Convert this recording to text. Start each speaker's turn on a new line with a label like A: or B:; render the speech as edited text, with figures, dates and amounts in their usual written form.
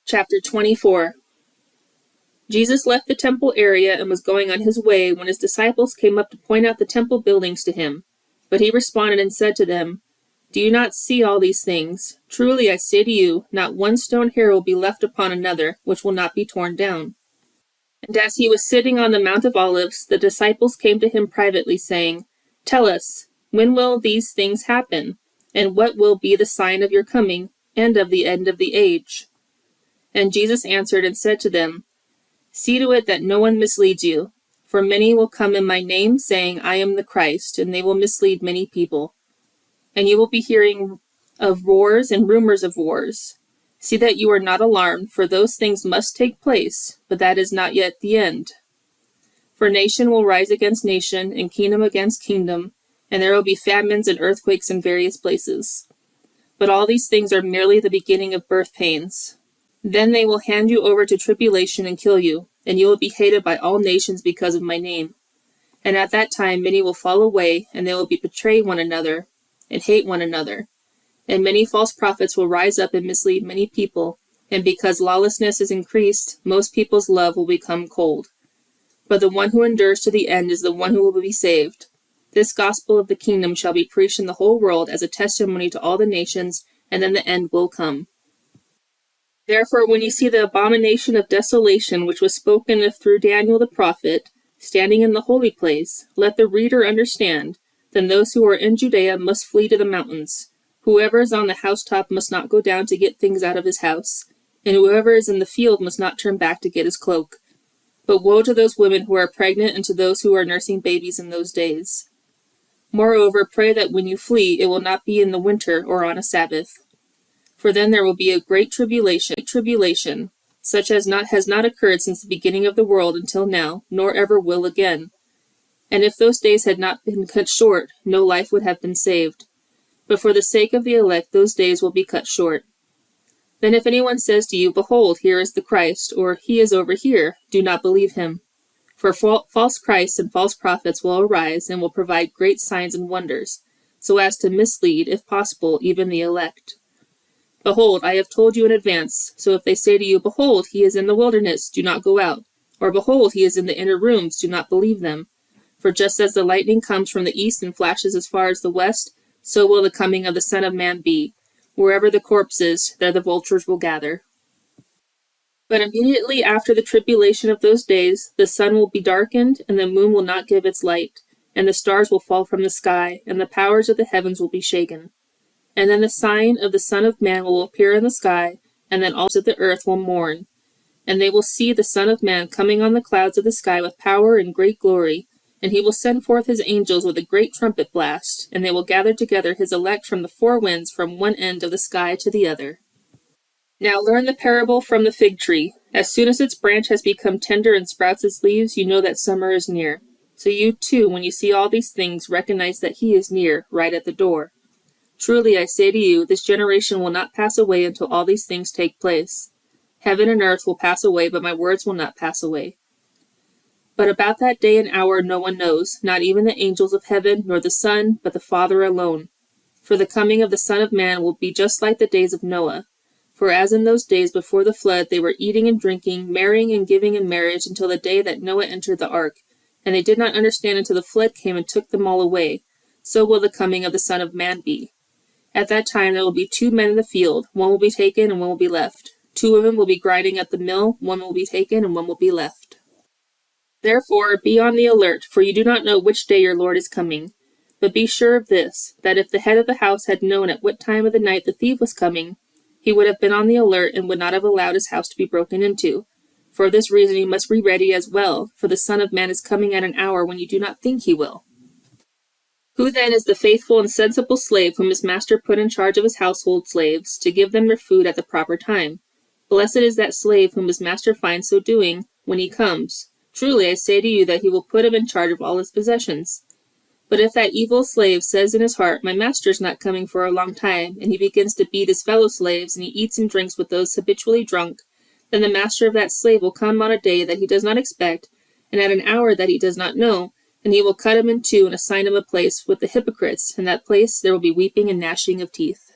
A: Chapter 24. Jesus left the temple area and was going on his way when his disciples came up to point out the temple buildings to him. But he responded and said to them, "Do you not see all these things? Truly I say to you, not one stone here will be left upon another, which will not be torn down." And as he was sitting on the Mount of Olives, the disciples came to him privately, saying, "Tell us, when will these things happen? And what will be the sign of your coming, and of the end of the age?" And Jesus answered and said to them, "See to it that no one misleads you, for many will come in my name, saying, 'I am the Christ,' and they will mislead many people. And you will be hearing of wars and rumors of wars. See that you are not alarmed, for those things must take place, but that is not yet the end. For nation will rise against nation, and kingdom against kingdom, and there will be famines and earthquakes in various places. But all these things are merely the beginning of birth pains. Then they will hand you over to tribulation and kill you, and you will be hated by all nations because of my name. And at that time many will fall away, and they will betray one another, and hate one another. And many false prophets will rise up and mislead many people, and because lawlessness is increased, most people's love will become cold. But the one who endures to the end is the one who will be saved. This gospel of the kingdom shall be preached in the whole world as a testimony to all the nations, and then the end will come. Therefore, when you see the abomination of desolation which was spoken of through Daniel the prophet, standing in the holy place, let the reader understand. Then those who are in Judea must flee to the mountains. Whoever is on the housetop must not go down to get things out of his house, and whoever is in the field must not turn back to get his cloak. But woe to those women who are pregnant and to those who are nursing babies in those days. Moreover, pray that when you flee, it will not be in the winter or on a Sabbath. For then there will be a great tribulation, such as has not occurred since the beginning of the world until now, nor ever will again. And if those days had not been cut short, no life would have been saved. But for the sake of the elect, those days will be cut short. Then if anyone says to you, 'Behold, here is the Christ,' or 'He is over here,' do not believe him. For false Christs and false prophets will arise and will provide great signs and wonders, so as to mislead, if possible, even the elect. Behold, I have told you in advance, so if they say to you, 'Behold, he is in the wilderness,' do not go out, or 'Behold, he is in the inner rooms,' do not believe them. For just as the lightning comes from the east and flashes as far as the west, so will the coming of the Son of Man be. Wherever the corpse is, there the vultures will gather. But immediately after the tribulation of those days, the sun will be darkened, and the moon will not give its light, and the stars will fall from the sky, and the powers of the heavens will be shaken. And then the sign of the Son of Man will appear in the sky, and then also the earth will mourn. And they will see the Son of Man coming on the clouds of the sky with power and great glory, and he will send forth his angels with a great trumpet blast, and they will gather together his elect from the four winds from one end of the sky to the other. Now learn the parable from the fig tree. As soon as its branch has become tender and sprouts its leaves, you know that summer is near. So you too, when you see all these things, recognize that he is near, right at the door. Truly I say to you, this generation will not pass away until all these things take place. Heaven and earth will pass away, but my words will not pass away. But about that day and hour no one knows, not even the angels of heaven, nor the Son, but the Father alone. For the coming of the Son of Man will be just like the days of Noah. For as in those days before the flood they were eating and drinking, marrying and giving in marriage until the day that Noah entered the ark, and they did not understand until the flood came and took them all away, so will the coming of the Son of Man be. At that time there will be 2 men in the field, one will be taken and one will be left. 2 women will be grinding at the mill, one will be taken and one will be left. Therefore be on the alert, for you do not know which day your Lord is coming. But be sure of this, that if the head of the house had known at what time of the night the thief was coming, he would have been on the alert and would not have allowed his house to be broken into. For this reason you must be ready as well, for the Son of Man is coming at an hour when you do not think he will. Who then is the faithful and sensible slave whom his master put in charge of his household slaves, to give them their food at the proper time? Blessed is that slave whom his master finds so doing when he comes. Truly I say to you that he will put him in charge of all his possessions. But if that evil slave says in his heart, 'My master is not coming for a long time,' and he begins to beat his fellow slaves, and he eats and drinks with those habitually drunk, then the master of that slave will come on a day that he does not expect, and at an hour that he does not know, and he will cut him in two and assign him a place with the hypocrites. In that place there will be weeping and gnashing of teeth.